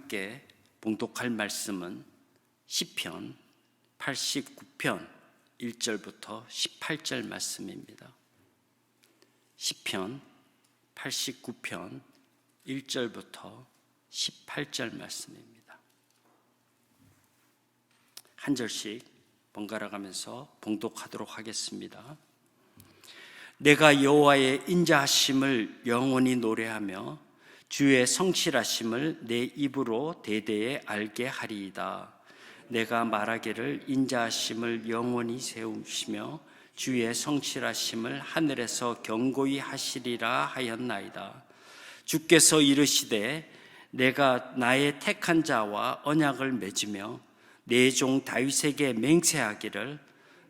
함께 봉독할 말씀은 시편 89편 1절부터 18절 말씀입니다. 시편 89편 1절부터 18절 말씀입니다. 한 절씩 번갈아 가면서 봉독하도록 하겠습니다. 내가 여호와의 인자하심을 영원히 노래하며 주의 성실하심을 내 입으로 대대에 알게 하리이다. 내가 말하기를 인자하심을 영원히 세우시며 주의 성실하심을 하늘에서 경고히 하시리라 하였나이다. 주께서 이르시되 내가 나의 택한 자와 언약을 맺으며 내 종 다윗에게 맹세하기를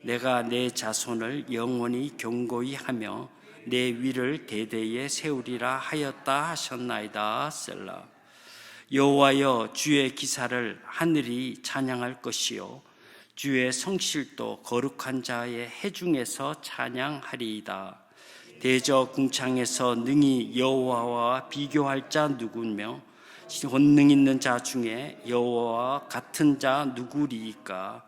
내가 내 자손을 영원히 경고히 하며 내 위를 대대에 세우리라 하였다 하셨나이다. 셀라. 여호와여, 주의 기사를 하늘이 찬양할 것이요 주의 성실도 거룩한 자의 회중에서 찬양하리이다. 대저 궁창에서 능히 여호와와 비교할 자 누구며 권능 있는 자 중에 여호와와 같은 자 누구리이까?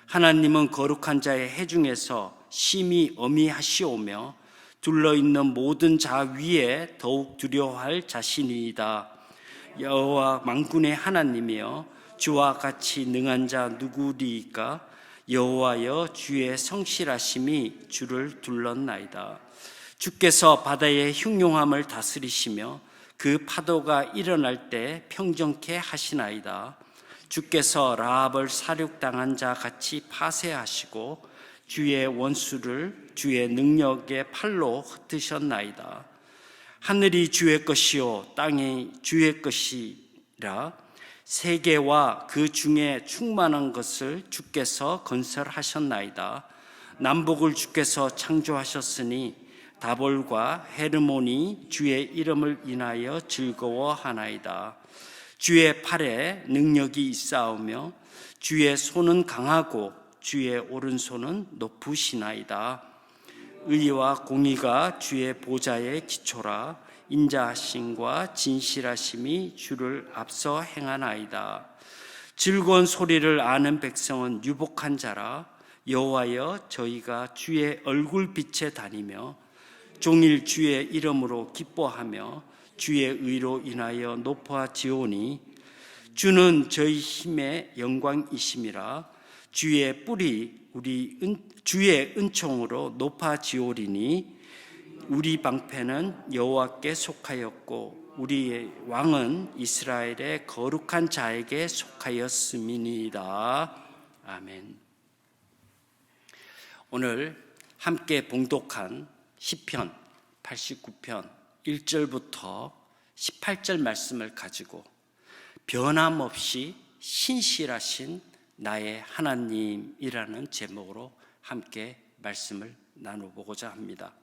하나님은 거룩한 자의 회중에서 심히 어미하시오며 둘러있는 모든 자 위에 더욱 두려워할 자신이다. 여호와 만군의 하나님이여, 주와 같이 능한 자 누구리이까? 여호와여, 주의 성실하심이 주를 둘렀나이다. 주께서 바다의 흉용함을 다스리시며 그 파도가 일어날 때 평정케 하시나이다. 주께서 라합을 살육당한 자 같이 파쇄하시고 주의 원수를 주의 능력의 팔로 흩으셨나이다. 하늘이 주의 것이요 땅이 주의 것이라. 세계와 그 중에 충만한 것을 주께서 건설하셨나이다. 남북을 주께서 창조하셨으니 다볼과 헤르몬이 주의 이름을 인하여 즐거워하나이다. 주의 팔에 능력이 있사오며 주의 손은 강하고 주의 오른손은 높으시나이다. 의와 공의가 주의 보좌의 기초라. 인자하심과 진실하심이 주를 앞서 행하나이다. 즐거운 소리를 아는 백성은 유복한 자라. 여호와여, 저희가 주의 얼굴빛에 다니며 종일 주의 이름으로 기뻐하며 주의 의로 인하여 높아지오니 주는 저희 힘의 영광이심이라. 주의 뿔이 주의 은총으로 높아지오리니 우리 방패는 여호와께 속하였고 우리의 왕은 이스라엘의 거룩한 자에게 속하였음이니이다. 아멘. 오늘 함께 봉독한 시편 89편 1절부터 18절 말씀을 가지고 변함없이 신실하신 나의 하나님이라는 제목으로 함께 말씀을 나눠보고자 합니다.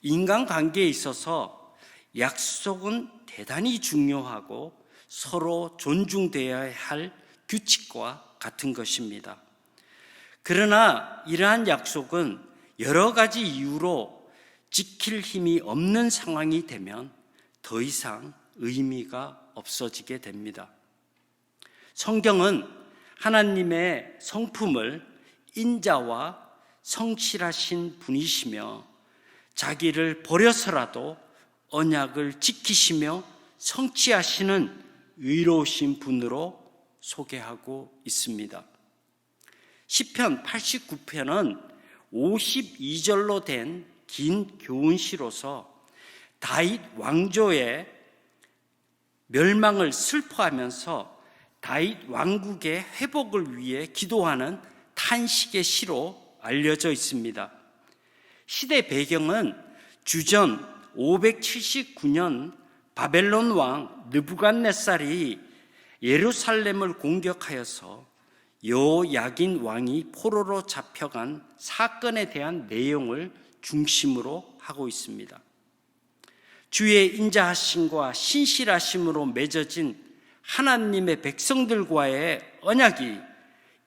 인간관계에 있어서 약속은 대단히 중요하고 서로 존중되어야 할 규칙과 같은 것입니다. 그러나 이러한 약속은 여러 가지 이유로 지킬 힘이 없는 상황이 되면 더 이상 의미가 없어지게 됩니다. 성경은 하나님의 성품을 인자와 성실하신 분이시며 자기를 버려서라도 언약을 지키시며 성취하시는 의로우신 분으로 소개하고 있습니다. 시편 89편은 52절로 된 긴 교훈시로서 다윗 왕조의 멸망을 슬퍼하면서 다윗 왕국의 회복을 위해 기도하는 탄식의 시로 알려져 있습니다. 시대 배경은 주전 579년 바벨론 왕 느부갓네살이 예루살렘을 공격하여서 여호야긴 왕이 포로로 잡혀간 사건에 대한 내용을 중심으로 하고 있습니다. 주의 인자하심과 신실하심으로 맺어진 하나님의 백성들과의 언약이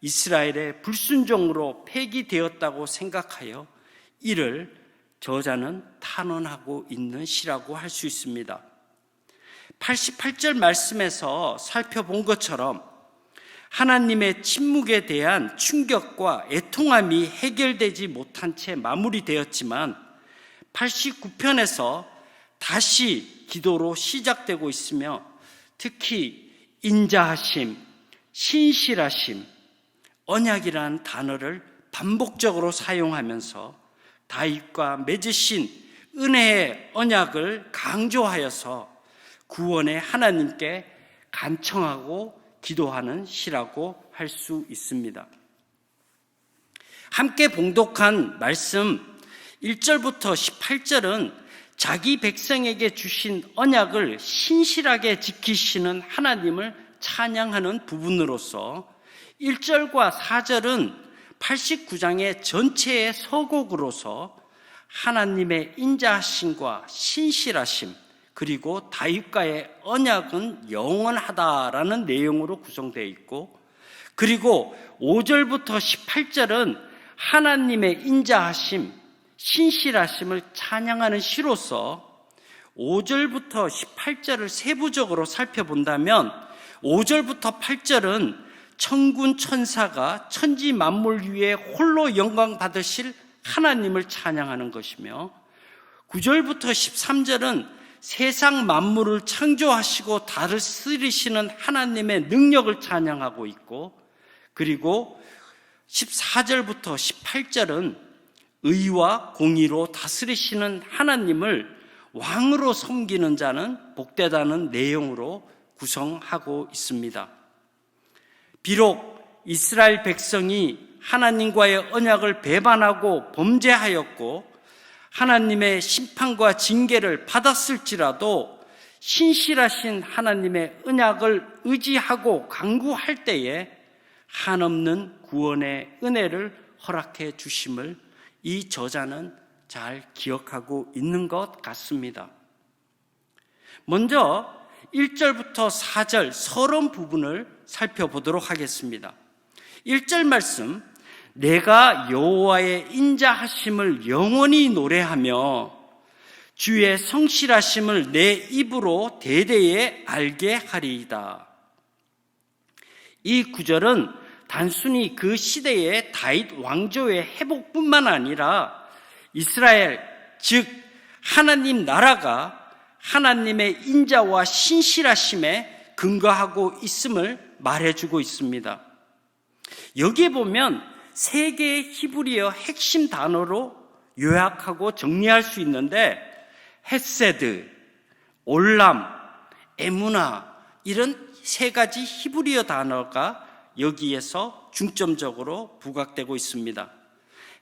이스라엘의 불순종으로 폐기되었다고 생각하여 이를 저자는 탄원하고 있는 시라고 할 수 있습니다. 88절 말씀에서 살펴본 것처럼 하나님의 침묵에 대한 충격과 애통함이 해결되지 못한 채 마무리되었지만 89편에서 다시 기도로 시작되고 있으며 특히 인자하심, 신실하심, 언약이라는 단어를 반복적으로 사용하면서 다윗과 맺으신 은혜의 언약을 강조하여서 구원의 하나님께 간청하고 기도하는 시라고 할 수 있습니다. 함께 봉독한 말씀 1절부터 18절은 자기 백성에게 주신 언약을 신실하게 지키시는 하나님을 찬양하는 부분으로서 1절과 4절은 89장의 전체의 서곡으로서 하나님의 인자하심과 신실하심 그리고 다윗과의 언약은 영원하다라는 내용으로 구성되어 있고, 그리고 5절부터 18절은 하나님의 인자하심, 신실하심을 찬양하는 시로서 5절부터 18절을 세부적으로 살펴본다면 5절부터 8절은 천군 천사가 천지 만물 위에 홀로 영광 받으실 하나님을 찬양하는 것이며, 9절부터 13절은 세상 만물을 창조하시고 다스리시는 하나님의 능력을 찬양하고 있고, 그리고 14절부터 18절은 의와 공의로 다스리시는 하나님을 왕으로 섬기는 자는 복되다는 내용으로 구성하고 있습니다. 비록 이스라엘 백성이 하나님과의 언약을 배반하고 범죄하였고 하나님의 심판과 징계를 받았을지라도 신실하신 하나님의 언약을 의지하고 간구할 때에 한없는 구원의 은혜를 허락해 주심을 이 저자는 잘 기억하고 있는 것 같습니다. 먼저 1절부터 4절 서론 부분을 살펴보도록 하겠습니다. 1절 말씀, 내가 여호와의 인자하심을 영원히 노래하며 주의 성실하심을 내 입으로 대대에 알게 하리이다. 이 구절은 단순히 그 시대의 다윗 왕조의 회복뿐만 아니라 이스라엘, 즉 하나님 나라가 하나님의 인자와 신실하심에 근거하고 있음을 말해주고 있습니다. 여기에 보면 세 개의 히브리어 핵심 단어로 요약하고 정리할 수 있는데, 헤세드, 올람, 에무나, 이런 세 가지 히브리어 단어가 여기에서 중점적으로 부각되고 있습니다.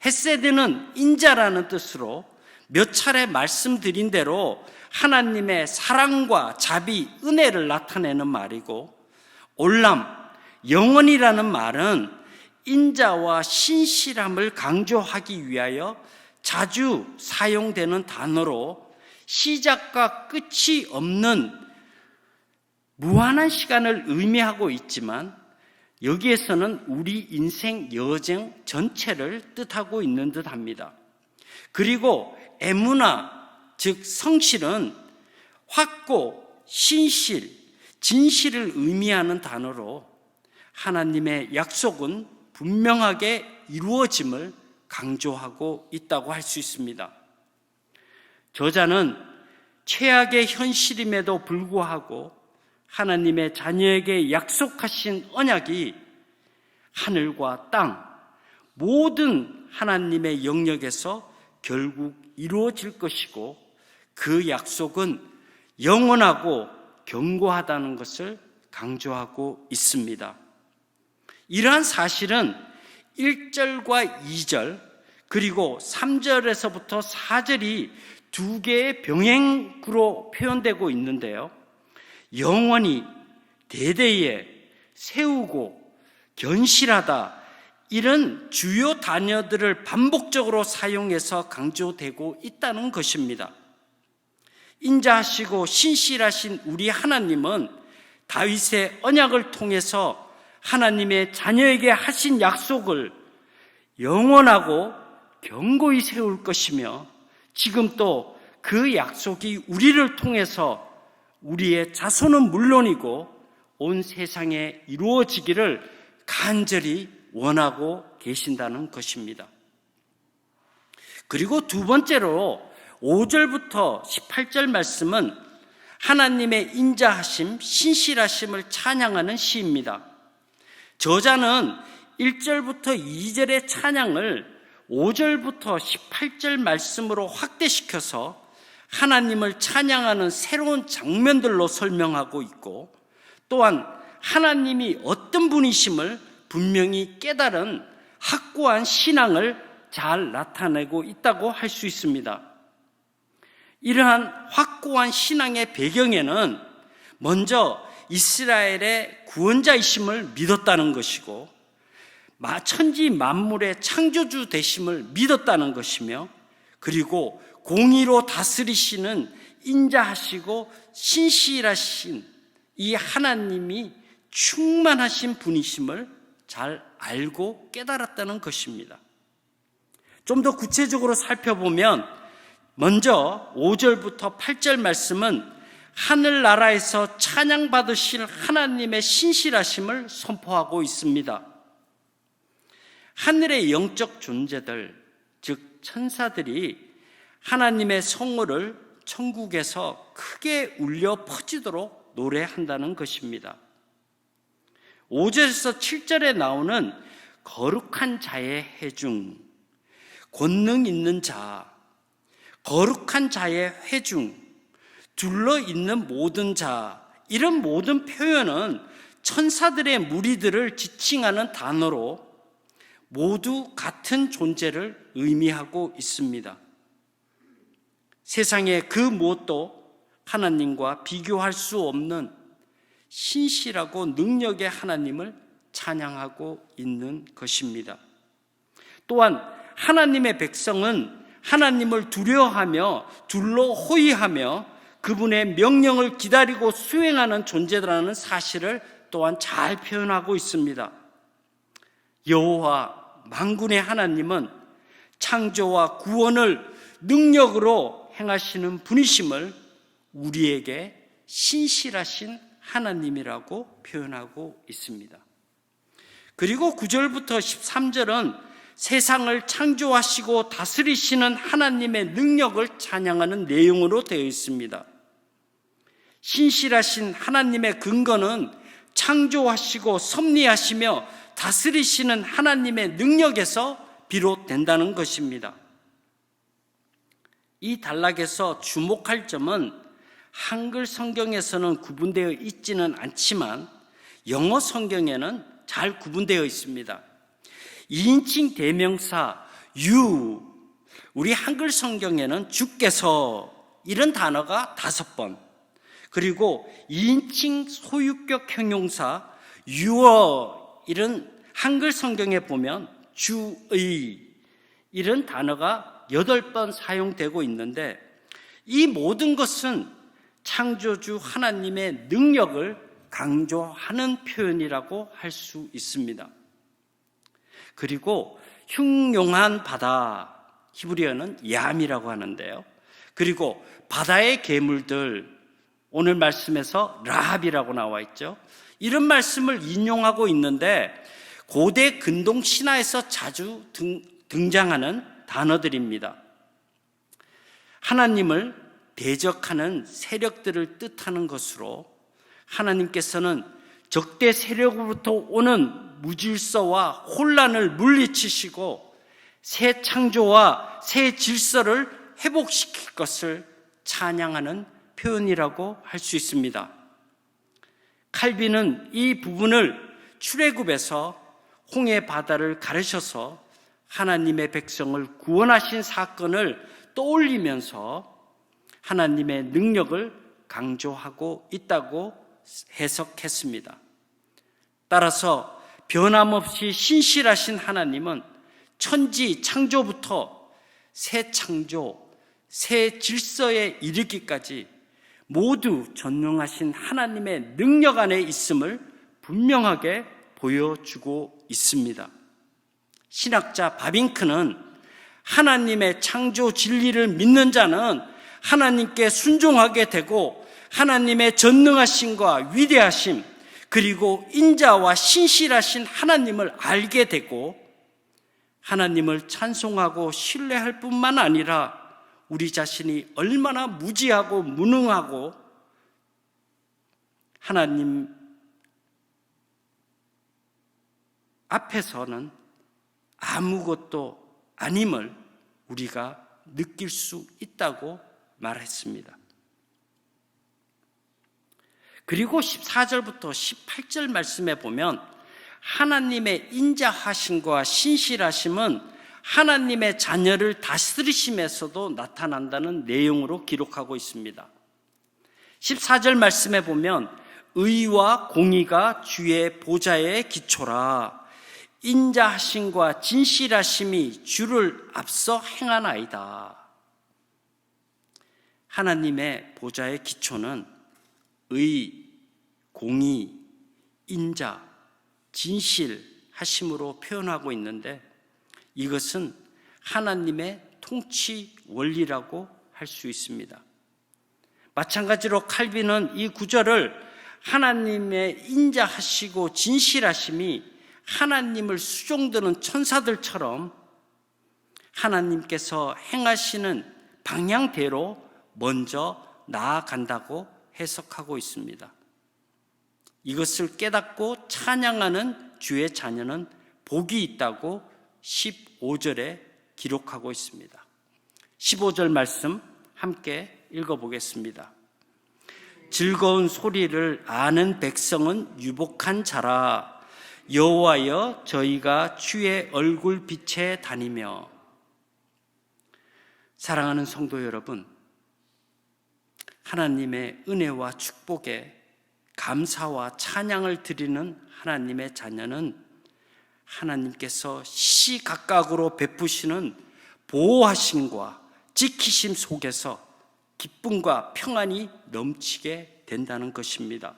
헤세드는 인자라는 뜻으로 몇 차례 말씀드린 대로 하나님의 사랑과 자비, 은혜를 나타내는 말이고, 올람, 영원이라는 말은 인자와 신실함을 강조하기 위하여 자주 사용되는 단어로 시작과 끝이 없는 무한한 시간을 의미하고 있지만 여기에서는 우리 인생 여정 전체를 뜻하고 있는 듯합니다. 그리고 에무나, 즉 성실은 확고, 신실, 진실을 의미하는 단어로 하나님의 약속은 분명하게 이루어짐을 강조하고 있다고 할 수 있습니다. 저자는 최악의 현실임에도 불구하고 하나님의 자녀에게 약속하신 언약이 하늘과 땅, 모든 하나님의 영역에서 결국 이루어질 것이고 그 약속은 영원하고 견고하다는 것을 강조하고 있습니다. 이러한 사실은 1절과 2절 그리고 3절에서부터 4절이 두 개의 병행구로 표현되고 있는데요, 영원히, 대대에, 세우고, 견실하다, 이런 주요 단어들을 반복적으로 사용해서 강조되고 있다는 것입니다. 인자하시고 신실하신 우리 하나님은 다윗의 언약을 통해서 하나님의 자녀에게 하신 약속을 영원하고 견고히 세울 것이며 지금 또 그 약속이 우리를 통해서 우리의 자손은 물론이고 온 세상에 이루어지기를 간절히 원하고 계신다는 것입니다. 그리고 두 번째로 5절부터 18절 말씀은 하나님의 인자하심, 신실하심을 찬양하는 시입니다. 저자는 1절부터 2절의 찬양을 5절부터 18절 말씀으로 확대시켜서 하나님을 찬양하는 새로운 장면들로 설명하고 있고, 또한 하나님이 어떤 분이심을 분명히 깨달은 확고한 신앙을 잘 나타내고 있다고 할 수 있습니다. 이러한 확고한 신앙의 배경에는 먼저 이스라엘의 구원자이심을 믿었다는 것이고, 천지 만물의 창조주 되심을 믿었다는 것이며, 그리고 공의로 다스리시는 인자하시고 신실하신 이 하나님이 충만하신 분이심을 잘 알고 깨달았다는 것입니다. 좀 더 구체적으로 살펴보면 먼저 5절부터 8절 말씀은 하늘나라에서 찬양받으실 하나님의 신실하심을 선포하고 있습니다. 하늘의 영적 존재들, 즉 천사들이 하나님의 성호를 천국에서 크게 울려 퍼지도록 노래한다는 것입니다. 5절에서 7절에 나오는 거룩한 자의 회중, 권능 있는 자, 거룩한 자의 회중, 둘러있는 모든 자, 이런 모든 표현은 천사들의 무리들을 지칭하는 단어로 모두 같은 존재를 의미하고 있습니다. 세상에 그 무엇도 하나님과 비교할 수 없는 신실하고 능력의 하나님을 찬양하고 있는 것입니다. 또한 하나님의 백성은 하나님을 두려워하며 둘로 호위하며 그분의 명령을 기다리고 수행하는 존재라는 사실을 또한 잘 표현하고 있습니다. 여호와 만군의 하나님은 창조와 구원을 능력으로 행하시는 분이심을 우리에게 신실하신 하나님이라고 표현하고 있습니다. 그리고 9절부터 13절은 세상을 창조하시고 다스리시는 하나님의 능력을 찬양하는 내용으로 되어 있습니다. 신실하신 하나님의 근거는 창조하시고 섭리하시며 다스리시는 하나님의 능력에서 비롯된다는 것입니다. 이 단락에서 주목할 점은 한글 성경에서는 구분되어 있지는 않지만 영어 성경에는 잘 구분되어 있습니다. 2인칭 대명사 you, 우리 한글 성경에는 주께서 이런 단어가 5번, 그리고 2인칭 소유격 형용사 your, 이런 한글 성경에 보면 주의, 이런 단어가 8번 사용되고 있는데, 이 모든 것은 창조주 하나님의 능력을 강조하는 표현이라고 할 수 있습니다. 그리고 흉용한 바다, 히브리어는 얌이라고 하는데요. 그리고 바다의 괴물들, 오늘 말씀에서 라합이라고 나와 있죠. 이런 말씀을 인용하고 있는데 고대 근동 신화에서 자주 등장하는 단어들입니다. 하나님을 대적하는 세력들을 뜻하는 것으로 하나님께서는 적대 세력으로부터 오는 무질서와 혼란을 물리치시고 새 창조와 새 질서를 회복시킬 것을 찬양하는 표현이라고 할 수 있습니다. 칼빈은 이 부분을 출애굽에서 홍해 바다를 가르셔서 하나님의 백성을 구원하신 사건을 떠올리면서 하나님의 능력을 강조하고 있다고 해석했습니다. 따라서 변함없이 신실하신 하나님은 천지 창조부터 새 창조, 새 질서에 이르기까지 모두 전능하신 하나님의 능력 안에 있음을 분명하게 보여주고 있습니다. 신학자 바빙크는 하나님의 창조 진리를 믿는 자는 하나님께 순종하게 되고 하나님의 전능하심과 위대하심, 그리고 인자와 신실하신 하나님을 알게 되고 하나님을 찬송하고 신뢰할 뿐만 아니라 우리 자신이 얼마나 무지하고 무능하고 하나님 앞에서는 아무것도 아님을 우리가 느낄 수 있다고 말했습니다. 그리고 14절부터 18절 말씀에 보면 하나님의 인자하심과 신실하심은 하나님의 자녀를 다스리심에서도 나타난다는 내용으로 기록하고 있습니다. 14절 말씀에 보면 의와 공의가 주의 보좌의 기초라, 인자하심과 진실하심이 주를 앞서 행하나이다. 하나님의 보좌의 기초는 의, 공의, 인자, 진실하심으로 표현하고 있는데 이것은 하나님의 통치 원리라고 할 수 있습니다. 마찬가지로 칼빈은 이 구절을 하나님의 인자하시고 진실하심이 하나님을 수종드는 천사들처럼 하나님께서 행하시는 방향대로 먼저 나아간다고 해석하고 있습니다. 이것을 깨닫고 찬양하는 주의 자녀는 복이 있다고 15절에 기록하고 있습니다. 15절 말씀 함께 읽어보겠습니다. 즐거운 소리를 아는 백성은 유복한 자라. 여호와여, 저희가 주의 얼굴 빛에 다니며. 사랑하는 성도 여러분, 하나님의 은혜와 축복에 감사와 찬양을 드리는 하나님의 자녀는 하나님께서 시시각각으로 베푸시는 보호하심과 지키심 속에서 기쁨과 평안이 넘치게 된다는 것입니다.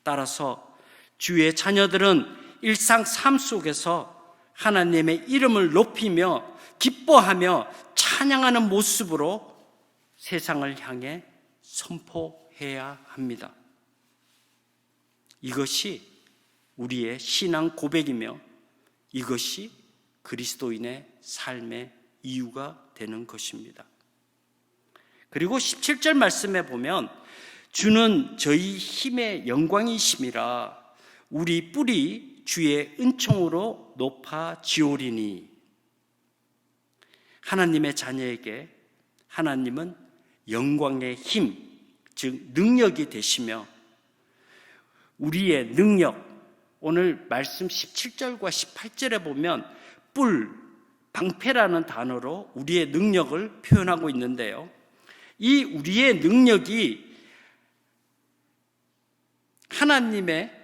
따라서 주의 자녀들은 일상 삶 속에서 하나님의 이름을 높이며 기뻐하며 찬양하는 모습으로 세상을 향해 선포해야 합니다. 이것이 우리의 신앙 고백이며 이것이 그리스도인의 삶의 이유가 되는 것입니다. 그리고 17절 말씀에 보면 주는 저희 힘의 영광이심이라, 우리 뿔이 주의 은총으로 높아지오리니. 하나님의 자녀에게 하나님은 영광의 힘, 즉 능력이 되시며 우리의 능력, 오늘 말씀 17절과 18절에 보면 뿔, 방패라는 단어로 우리의 능력을 표현하고 있는데요, 이 우리의 능력이 하나님의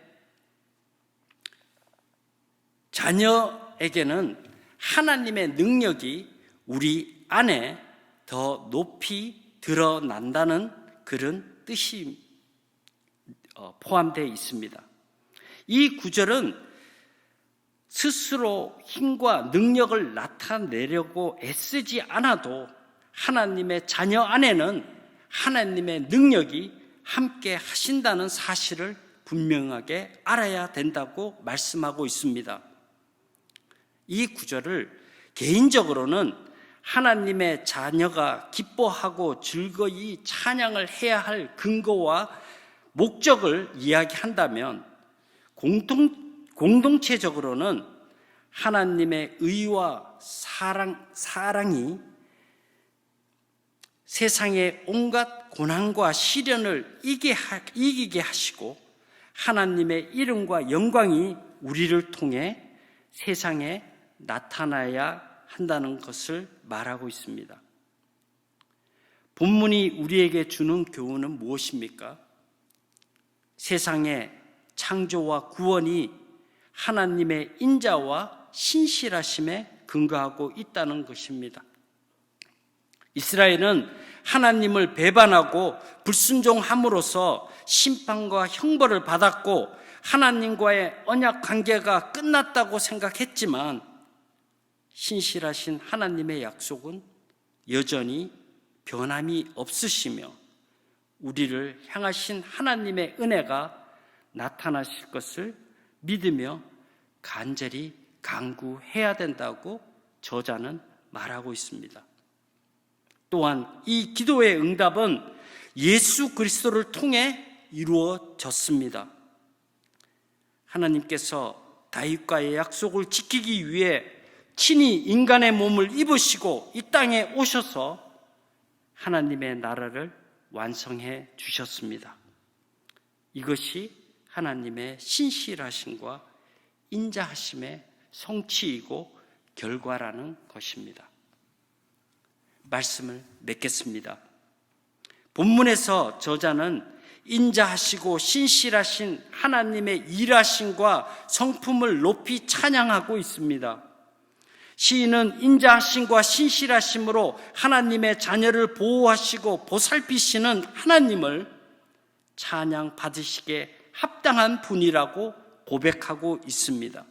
자녀에게는 하나님의 능력이 우리 안에 더 높이 드러난다는 그런 뜻이 포함되어 있습니다. 이 구절은 스스로 힘과 능력을 나타내려고 애쓰지 않아도 하나님의 자녀 안에는 하나님의 능력이 함께 하신다는 사실을 분명하게 알아야 된다고 말씀하고 있습니다. 이 구절을 개인적으로는 하나님의 자녀가 기뻐하고 즐거이 찬양을 해야 할 근거와 목적을 이야기한다면 공동체적으로는 하나님의 의와 사랑이 세상의 온갖 고난과 시련을 이기게 하시고 하나님의 이름과 영광이 우리를 통해 세상에 나타나야 한다는 것을 말하고 있습니다. 본문이 우리에게 주는 교훈은 무엇입니까? 세상의 창조와 구원이 하나님의 인자와 신실하심에 근거하고 있다는 것입니다. 이스라엘은 하나님을 배반하고 불순종함으로써 심판과 형벌을 받았고 하나님과의 언약 관계가 끝났다고 생각했지만 신실하신 하나님의 약속은 여전히 변함이 없으시며 우리를 향하신 하나님의 은혜가 나타나실 것을 믿으며 간절히 간구해야 된다고 저자는 말하고 있습니다. 또한 이 기도의 응답은 예수 그리스도를 통해 이루어졌습니다. 하나님께서 다윗과의 약속을 지키기 위해 친히 인간의 몸을 입으시고 이 땅에 오셔서 하나님의 나라를 완성해 주셨습니다. 이것이 하나님의 신실하심과 인자하심의 성취이고 결과라는 것입니다. 말씀을 맺겠습니다. 본문에서 저자는 인자하시고 신실하신 하나님의 일하심과 성품을 높이 찬양하고 있습니다. 시인은 인자하심과 신실하심으로 하나님의 자녀를 보호하시고 보살피시는 하나님을 찬양 받으시기에 합당한 분이라고 고백하고 있습니다.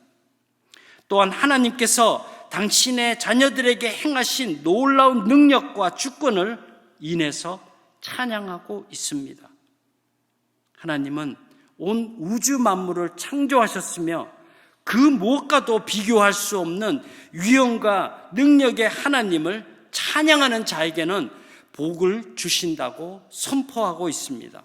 또한 하나님께서 당신의 자녀들에게 행하신 놀라운 능력과 주권을 인해서 찬양하고 있습니다. 하나님은 온 우주 만물을 창조하셨으며 그 무엇과도 비교할 수 없는 위엄과 능력의 하나님을 찬양하는 자에게는 복을 주신다고 선포하고 있습니다.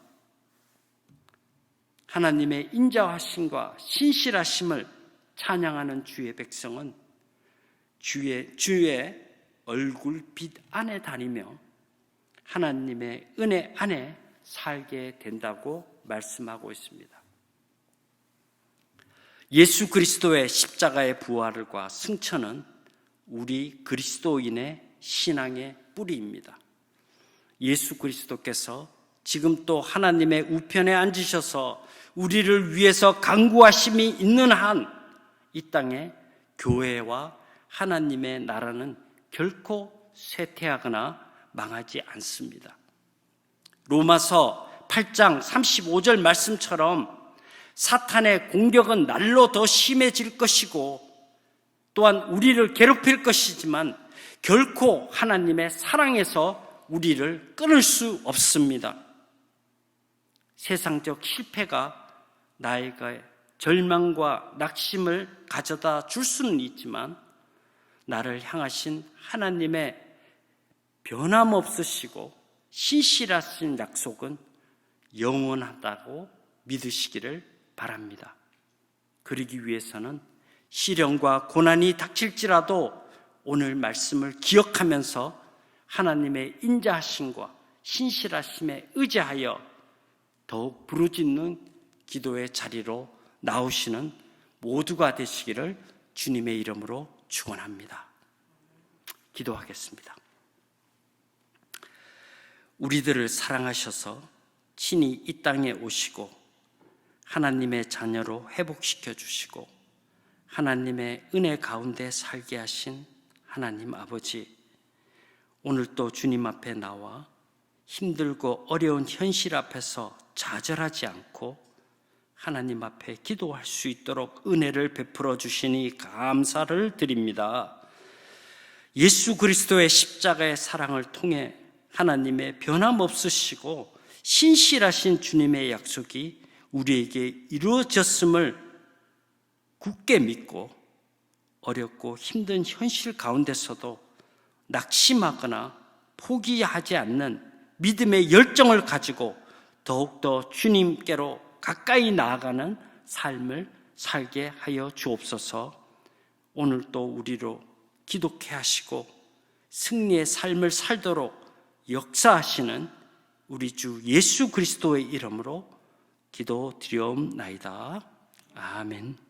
하나님의 인자하심과 신실하심을 찬양하는 주의 백성은 주의 얼굴빛 안에 다니며 하나님의 은혜 안에 살게 된다고 말씀하고 있습니다. 예수 그리스도의 십자가의 부활과 승천은 우리 그리스도인의 신앙의 뿌리입니다. 예수 그리스도께서 지금 또 하나님의 우편에 앉으셔서 우리를 위해서 간구하심이 있는 한 이 땅에 교회와 하나님의 나라는 결코 쇠퇴하거나 망하지 않습니다. 로마서 8장 35절 말씀처럼 사탄의 공격은 날로 더 심해질 것이고 또한 우리를 괴롭힐 것이지만 결코 하나님의 사랑에서 우리를 끊을 수 없습니다. 세상적 실패가 나에게 절망과 낙심을 가져다 줄 수는 있지만 나를 향하신 하나님의 변함없으시고 신실하신 약속은 영원하다고 믿으시기를 바랍니다. 그러기 위해서는 시련과 고난이 닥칠지라도 오늘 말씀을 기억하면서 하나님의 인자하심과 신실하심에 의지하여 더욱 부르짖는 기도의 자리로 나오시는 모두가 되시기를 주님의 이름으로 축원합니다. 기도하겠습니다. 우리들을 사랑하셔서 친히 이 땅에 오시고 하나님의 자녀로 회복시켜 주시고 하나님의 은혜 가운데 살게 하신 하나님 아버지, 오늘 또 주님 앞에 나와 힘들고 어려운 현실 앞에서 좌절하지 않고 하나님 앞에 기도할 수 있도록 은혜를 베풀어 주시니 감사를 드립니다. 예수 그리스도의 십자가의 사랑을 통해 하나님의 변함없으시고 신실하신 주님의 약속이 우리에게 이루어졌음을 굳게 믿고 어렵고 힘든 현실 가운데서도 낙심하거나 포기하지 않는 믿음의 열정을 가지고 더욱더 주님께로 가까이 나아가는 삶을 살게 하여 주옵소서. 오늘 또 우리로 기독해 하시고 승리의 삶을 살도록 역사하시는 우리 주 예수 그리스도의 이름으로 기도드리옵나이다. 아멘.